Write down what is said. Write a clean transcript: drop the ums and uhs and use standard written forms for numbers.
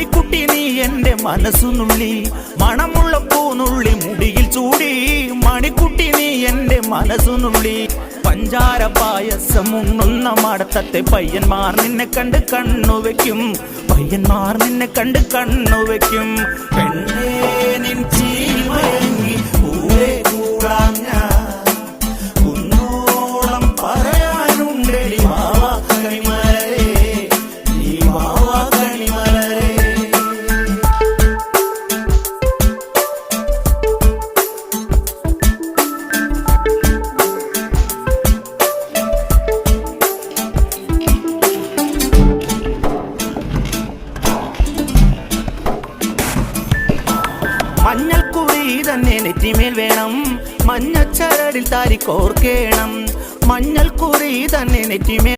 മണിക്കുട്ടി നീ എൻ്റെ മനസ്സുനുള്ളി, മണമുള്ള പൂനുള്ളി മുടിയിൽ ചൂടി. മണിക്കുട്ടി നീ എൻ്റെ മനസ്സുനുള്ളി. പഞ്ചാര പായസം ഉണ്ണുന്ന മടത്തത്തെ പയ്യന്മാർ നിന്നെ കണ്ട് കണ്ണുവെക്കും, പയ്യന്മാർ നിന്നെ കണ്ട് കണ്ണുവെക്കും. പെണ്ണേ നിൻ ചീമയങ്ങി പൂവേ കൂടാൻ ഞാൻ, കുന്നോളം പറയാനുണ്ടെടി വാവാ കണിമലരേ, നീ വാവാ കണിമലരേ. മഞ്ഞൾക്കുറി തന്നെ നെറ്റിമേൽ വേണം, മഞ്ഞച്ചരടിൽ താരി കോർക്കേണം. മഞ്ഞൾക്കുറി തന്നെ നെറ്റിമേൽ